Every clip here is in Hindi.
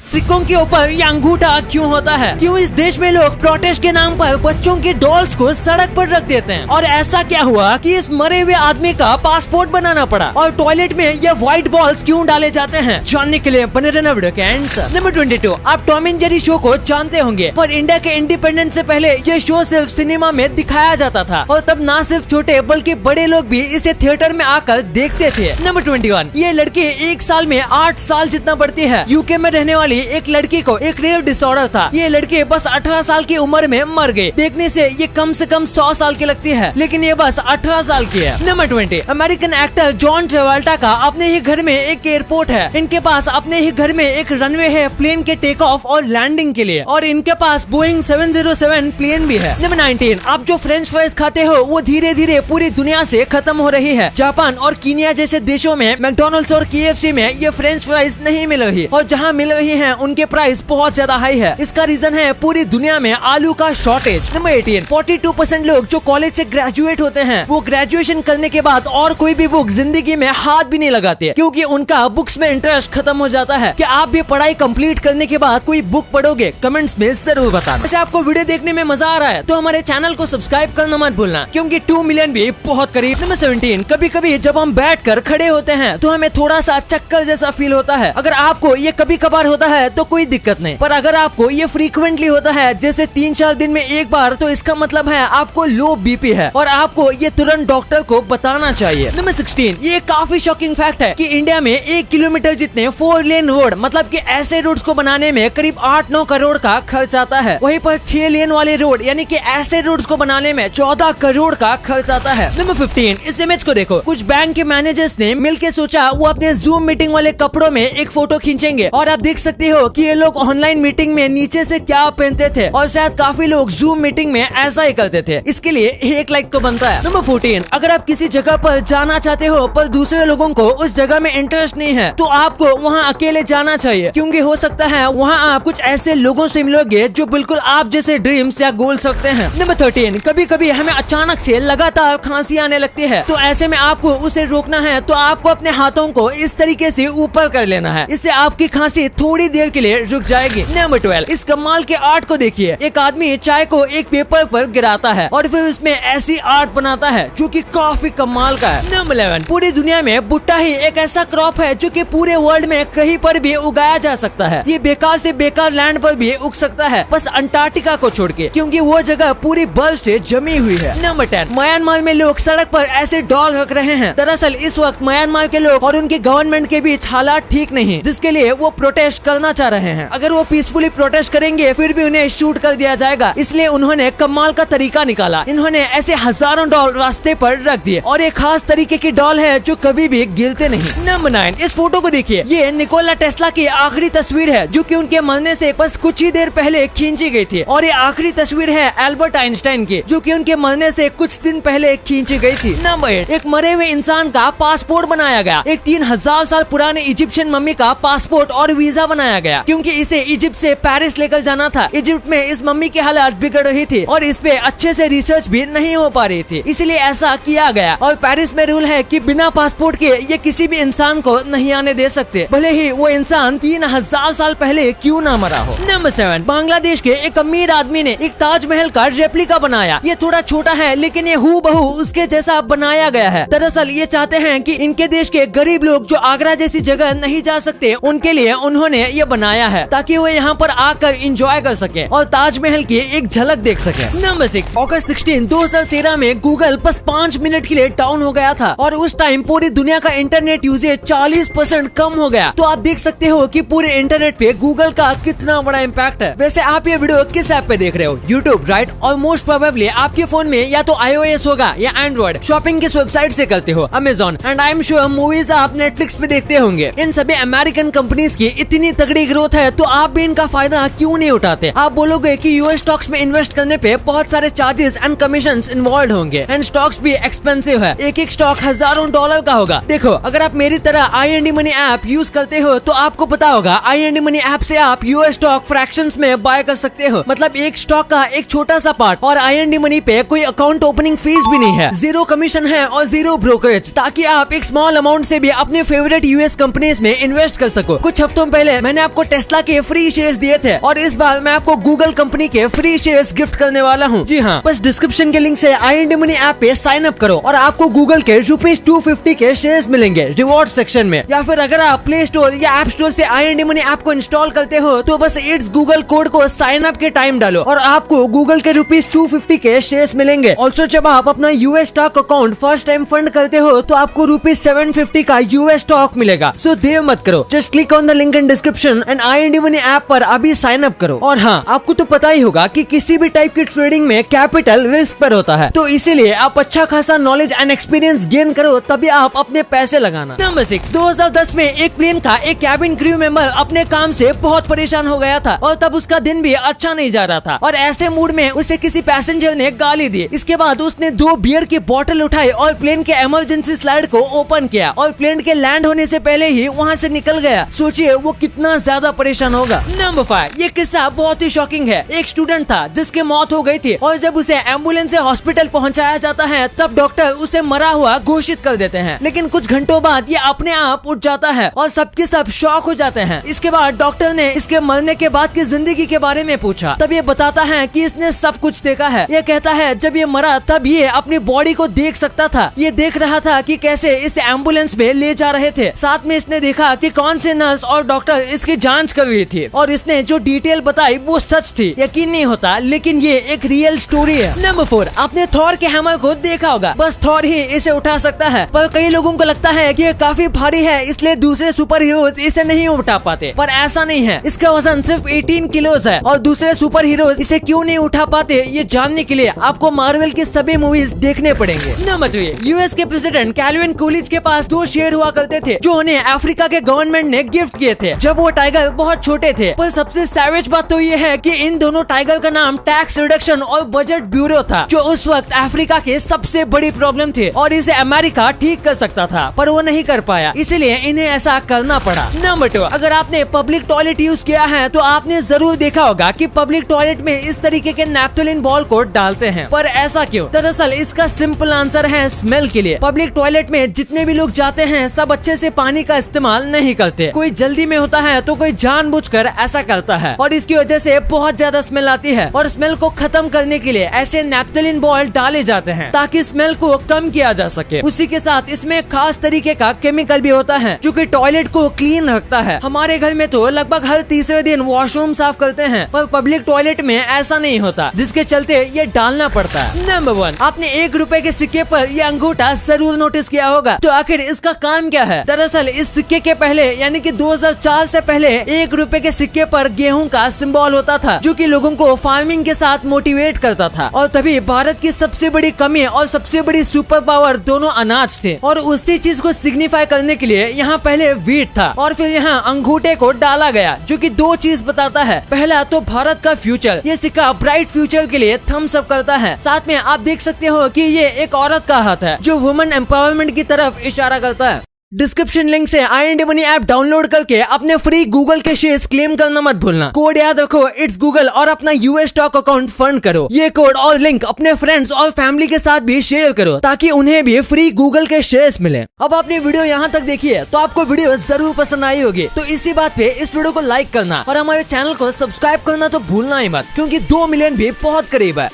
सिक्कों के ऊपर ये अंगूठा क्यों होता है? क्यों इस देश में लोग प्रोटेस्ट के नाम पर बच्चों की डॉल्स को सड़क पर रख देते हैं? और ऐसा क्या हुआ कि इस मरे हुए आदमी का पासपोर्ट बनाना पड़ा? और टॉयलेट में ये व्हाइट बॉल्स क्यों डाले जाते हैं? जानने के लिए बने रहना वीडियो के एंड तक। नंबर 22, आप टॉम एंड जेरी शो को जानते होंगे, पर इंडिया के इंडिपेंडेंस से पहले ये शो सिर्फ सिनेमा में दिखाया जाता था और तब ना सिर्फ छोटे बल्कि बड़े लोग भी इसे थिएटर में आकर देखते थे। नंबर 21, ये लड़की एक साल में 8 साल जितना बढ़ती है। यूके में रहने वाली एक लड़की को एक रेयर डिसऑर्डर था। ये लड़की बस 18 साल की उम्र में मर गई। देखने से ये कम से कम 100 साल की लगती है, लेकिन ये बस 18 साल की है। नंबर 20, अमेरिकन एक्टर जॉन ट्रेवल्टा का अपने ही घर में एक एयरपोर्ट है। इनके पास अपने ही घर में एक रनवे है प्लेन के टेक ऑफ और लैंडिंग के लिए, और इनके पास बोइंग 707 प्लेन भी है। नंबर 19, आप जो फ्रेंच फ्राइज खाते हो वो धीरे धीरे पूरी दुनिया से खत्म हो रही है। जापान और कीनिया जैसे देशों में मैकडॉनल्ड्स और KFC में ये फ्रेंच फ्राइज नहीं मिल रही, और जहाँ मिल रही है उनके प्राइस बहुत ज्यादा हाई है। इसका रीजन है पूरी दुनिया में आलू का शॉर्टेज। नंबर 18, 42% लोग जो कॉलेज से ग्रेजुएट होते हैं वो ग्रेजुएशन करने के बाद और कोई भी बुक जिंदगी में हाथ भी नहीं लगाते, क्योंकि उनका बुक्स में इंटरेस्ट खत्म हो जाता है। क्या आप भी पढ़ाई कंप्लीट करने के बाद कोई बुक पढ़ोगे? कमेंट्स में जरूर बताना। वैसे आपको वीडियो देखने में मजा आ रहा है तो हमारे चैनल को सब्सक्राइब करना मत भूलना, क्योंकि 2 मिलियन भी बहुत करीब। नंबर 17, कभी कभी जब हम बैठ कर खड़े होते हैं तो हमें थोड़ा सा चक्कर जैसा फील होता है। अगर आपको ये कभी कभार होता है तो कोई दिक्कत नहीं, पर अगर आपको ये फ्रीक्वेंटली होता है, जैसे 3-4 दिन में एक बार, तो इसका मतलब है आपको लो BP है और आपको ये तुरंत डॉक्टर को बताना चाहिए। नंबर 16, ये काफी शॉकिंग फैक्ट है कि इंडिया में 1 किलोमीटर जितने 4 लेन रोड, मतलब कि ऐसे रोड्स को बनाने में करीब 8-9 करोड़ का खर्च आता है। वहीं पर 6 लेन वाले रोड यानी कि ऐसे रोड्स को बनाने में 14 करोड़ का खर्च आता है। नंबर 15, इस इमेज को देखो। कुछ बैंक के मैनेजर्स ने मिलकर सोचा वो अपने जूम मीटिंग वाले कपड़ों में एक फोटो खींचेंगे, और आप देख सकते हो कि ये लोग ऑनलाइन मीटिंग में नीचे से क्या पहनते थे, और शायद काफी लोग जूम मीटिंग में ऐसा ही करते थे। इसके लिए 1 लाइक तो बनता है। नंबर 14, अगर आप किसी जगह पर जाना चाहते हो पर दूसरे लोगों को उस जगह में इंटरेस्ट नहीं है तो आपको वहाँ अकेले जाना चाहिए, क्योंकि हो सकता है वहाँ आप कुछ ऐसे लोगों से मिलोगे जो बिल्कुल आप जैसे ड्रीम्स या गोल्स रखते हैं। नंबर 13, कभी कभी हमें अचानक से लगातार खांसी आने लगती है, तो ऐसे में आपको उसे रोकना है तो आपको अपने हाथों को इस तरीके से ऊपर कर लेना है। इससे आपकी खांसी थोड़ी देर के लिए रुक जाएगी। नंबर 12, इस कमाल के आर्ट को देखिए। एक आदमी चाय को एक पेपर पर गिराता है और फिर उसमें ऐसी आर्ट बनाता है जो कि काफी कमाल का है। नंबर 11, पूरी दुनिया में भुट्टा ही एक ऐसा क्रॉप है जो कि पूरे वर्ल्ड में कहीं पर भी उगाया जा सकता है। ये बेकार से बेकार लैंड पर भी उग सकता है, बस अंटार्कटिका को छोड़ के, क्योंकि वो जगह पूरी बर्फ से जमी हुई है। नंबर 10, म्यांमार में लोग सड़क पर ऐसे डॉल रख रहे हैं। दरअसल इस वक्त म्यांमार के लोग और उनके गवर्नमेंट के बीच हालात ठीक नहीं, जिसके लिए वो प्रोटेस्ट करना चाह रहे हैं। अगर वो पीसफुली प्रोटेस्ट करेंगे फिर भी उन्हें शूट कर दिया जाएगा, इसलिए उन्होंने कमाल का तरीका निकाला। इन्होंने ऐसे हजारों डॉल रास्ते पर रख दिए, और एक खास तरीके की डॉल है जो कभी भी गिरते नहीं। नंबर 9, इस फोटो को देखिए। ये निकोला टेस्ला की आखिरी तस्वीर है जो कि उनके मरने से बस कुछ ही देर पहले खींची गई थी, और ये आखिरी तस्वीर है एल्बर्ट आइंस्टाइन की जो कि उनके मरने से कुछ दिन पहले खींची गई थी। नंबर 8, एक मरे हुए इंसान का पासपोर्ट बनाया गया। एक 3000 साल पुराने इजिप्शियन मम्मी का पासपोर्ट और वीजा बनाया गया, क्योंकि इसे इजिप्ट से पेरिस लेकर जाना था। इजिप्ट में इस मम्मी की हालत बिगड़ रही थी और इस पे अच्छे से रिसर्च भी नहीं हो पा रही थी, इसलिए ऐसा किया गया। और पेरिस में रूल है कि बिना पासपोर्ट के ये किसी भी इंसान को नहीं आने दे सकते, भले ही वो इंसान 3000 साल पहले क्यों ना मरा हो। नंबर 7, बांग्लादेश के एक अमीर आदमी ने एक ताजमहल का रेप्लिका बनाया। ये थोड़ा छोटा है लेकिन ये हूबहू उसके जैसा बनाया गया है। दरअसल ये चाहते हैं कि इनके देश के गरीब लोग जो आगरा जैसी जगह नहीं जा सकते उनके लिए उन्होंने ये बनाया है, ताकि वो यहाँ पर आकर एंजॉय कर सके और ताजमहल की एक झलक देख सके। नंबर 6, अगस्त 16, 2013 में गूगल बस 5 मिनट के लिए डाउन हो गया था, और उस टाइम पूरी दुनिया का इंटरनेट यूजेज 40% कम हो गया। तो आप देख सकते हो कि पूरे इंटरनेट पे गूगल का कितना बड़ा इम्पैक्ट है। वैसे आप ये वीडियो किस ऐप पे देख रहे हो? YouTube, right? और मोस्ट प्रोबेबली आपके फोन में या तो iOS होगा या एंड्रॉइड। शॉपिंग किस वेबसाइट से करते हो? Amazon. And I am sure movies आप नेटफ्लिक्स पे देखते होंगे। इन सभी अमेरिकन कंपनीज की इतनी तगड़ी ग्रोथ है तो आप भी इनका फायदा क्यों नहीं उठाते? आप बोलोगे कि यूएस स्टॉक्स में इन्वेस्ट करने पे बहुत सारे चार्जेस एंड कमीशंस इन्वॉल्व होंगे, एंड स्टॉक्स भी एक्सपेंसिव है। एक स्टॉक हजारों डॉलर का होगा। देखो, अगर आप मेरी तरह आई मनी ऐप यूज करते हो तो आपको पता होगा आई मनी ऐप से आप यूएस स्टॉक फ्रैक्शंस में बाय कर सकते हो, मतलब एक स्टॉक का एक छोटा सा पार्ट। और आई मनी पे कोई अकाउंट ओपनिंग फीस भी नहीं है, 0 कमीशन है और 0 ब्रोकरेज, ताकि आप एक स्मॉल अमाउंट से भी अपने फेवरेट यूएस कंपनीज में इन्वेस्ट कर सको। कुछ हफ्तों पहले मैंने आपको टेस्ला के फ्री शेयर्स दिए थे और इस बार मैं आपको गूगल कंपनी के फ्री शेयर्स गिफ्ट करने वाला हूँ। जी हाँ, बस डिस्क्रिप्शन के लिंक से IND Money ऐप पे साइन अप करो और आपको गूगल के ₹250 के शेयर्स मिलेंगे रिवॉर्ड सेक्शन में। या फिर अगर आप प्ले स्टोर या ऐप स्टोर से IND Money ऐप को इंस्टॉल करते हो तो बस इट्स गूगल कोड को साइन अप के टाइम डालो और आपको गूगल के ₹250 के शेयर्स मिलेंगे। ऑल्सो जब आप अपना US stock account first time fund करते हो तो आपको ₹750 का US स्टॉक मिलेगा। सो देर मत करो, just click on the link in description and IND Money app पर अभी साइन अप करो। और हाँ, आपको तो पता ही होगा कि किसी भी टाइप की ट्रेडिंग में कैपिटल रिस्क पर होता है, तो इसीलिए आप अच्छा खासा नॉलेज एंड एक्सपीरियंस गेन करो तभी आप अपने पैसे लगाना। नंबर 6, 2010 में एक प्लेन का एक कैबिन क्रू मेंबर अपने काम से बहुत परेशान हो गया था और तब उसका दिन भी अच्छा नहीं जा रहा था और ऐसे मूड में उसे किसी पैसेंजर ने गाली दी। इसके बाद उसने 2 बियर की बोतल उठाई और प्लेन के इमरजेंसी स्लाइड को ओपन किया और प्लेन के लैंड होने से पहले ही वहाँ से निकल गया। सोचिए वो कितना ज्यादा परेशान होगा। नंबर 5, ये किस्सा बहुत ही शॉकिंग है। एक स्टूडेंट था जिसकी मौत हो गई थी और जब उसे एम्बुलेंस से हॉस्पिटल पहुंचाया जाता है तब डॉक्टर उसे मरा हुआ घोषित कर देते हैं, लेकिन कुछ घंटों बाद ये अपने आप उठ जाता है और सबके सब शॉक हो जाते हैं। इसके बाद डॉक्टर ने इसके मरने के बाद की जिंदगी के बारे में पूछा, तब ये बताता है कि इसने सब कुछ देखा है। ये कहता है जब ये मरा तब ये अपनी बॉडी को देख सकता था। ये देख रहा था कि कैसे इस एम्बुलेंस में ले जा रहे थे। साथ में इसने देखा कि कौन से नर्स और डॉक्टर इसकी जांच कर रही थी और इसने जो डिटेल बताई वो सच थी। यकीन नहीं होता, लेकिन ये एक रियल स्टोरी है। नंबर 4, आपने थॉर के हैमर को देखा होगा। बस थॉर ही इसे उठा सकता है, पर कई लोगों को लगता है कि ये काफी भारी है इसलिए दूसरे सुपर हीरोज इसे नहीं उठा पाते, पर ऐसा नहीं है। इसका वजन सिर्फ 18 किलोज है और दूसरे सुपर हीरोज इसे क्यों नहीं उठा पाते ये जानने के लिए आपको मार्वल की सभी मूवीज देखने पड़ेंगे। नंबर 3, US के प्रेसिडेंट कैल्विन कूलिज के पास 2 शेर हुआ करते थे जो उन्हें अफ्रीका के गवर्नमेंट ने गिफ्ट किए थे जब वो टाइगर बहुत छोटे थे। पर सबसे सैवेज बात तो ये है कि इन दोनों टाइगर का नाम टैक्स रिडक्शन और बजट ब्यूरो था, जो उस वक्त अफ्रीका के सबसे बड़ी प्रॉब्लम थी और इसे अमेरिका ठीक कर सकता था, पर वो नहीं कर पाया, इसलिए इन्हें ऐसा करना पड़ा। नंबर 2, अगर आपने पब्लिक टॉयलेट यूज किया है तो आपने जरूर देखा होगा कि पब्लिक टॉयलेट में इस तरीके के नैप्थलीन बॉल को डालते हैं, पर ऐसा क्यों? दरअसल इसका सिंपल आंसर है स्मेल के लिए। पब्लिक टॉयलेट में जितने भी लोग जाते हैं सब अच्छे से पानी का इस्तेमाल नहीं करते। कोई जल्दी में होता है तो कोई जानबूझकर ऐसा करता है और इसकी वजह से बहुत ज्यादा स्मेल आती है और स्मेल को खत्म करने के लिए ऐसे नैप्थलीन बॉल डाले जाते हैं ताकि स्मेल को कम किया जा सके। उसी के साथ इसमें खास तरीके का केमिकल भी होता है जो कि टॉयलेट को क्लीन रखता है। हमारे घर में तो लगभग हर तीसरे दिन वॉशरूम साफ करते हैं, पर पब्लिक टॉयलेट में ऐसा नहीं होता, जिसके चलते ये डालना पड़ता है। नंबर 1, आपने ₹1 के सिक्के पर ये अंगूठा जरूर नोटिस किया होगा। तो आखिर इसका काम क्या है? दरअसल इस सिक्के के पहले यानी कि 2004 से पहले ₹1 के सिक्के पर गेहूं का सिंबल होता था जो कि लोगों को फार्मिंग के साथ मोटिवेट करता था। और तभी भारत की सबसे बड़ी कमी और सबसे बड़ी सुपर पावर दोनों अनाज थे और उसी चीज को सिग्निफाई करने के लिए यहाँ पहले व्हीट था और फिर यहाँ अंगूठे को डाला गया जो कि 2 चीज बताता है। पहला तो भारत का फ्यूचर, ये सिक्का ब्राइट फ्यूचर के लिए थम्स अप करता है। साथ में आप देख सकते हो कि ये एक औरत का हाथ है जो वुमेन एम्पावरमेंट की तरफ इशारा करता है। डिस्क्रिप्शन लिंक से IND Money ऐप डाउनलोड करके अपने फ्री गूगल के शेयर्स क्लेम करना मत भूलना। कोड याद रखो इट्स गूगल और अपना US स्टॉक अकाउंट फंड करो। ये कोड और लिंक अपने फ्रेंड्स और फैमिली के साथ भी शेयर करो ताकि उन्हें भी फ्री गूगल के शेयर्स मिले। अब आपने वीडियो यहाँ तक देखी है तो आपको वीडियो जरूर पसंद आई होगी, तो इसी बात पे इस वीडियो को लाइक करना और हमारे चैनल को सब्सक्राइब करना तो भूलना ही मत, क्योंकि 2 मिलियन भी बहुत करीब है।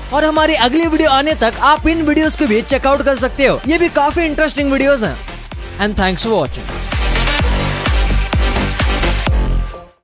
और हमारी अगली वीडियो आने तक आप इन वीडियोस को भी चेकआउट कर सकते हो, ये भी काफी इंटरेस्टिंग वीडियोस हैं। And thanks for watching.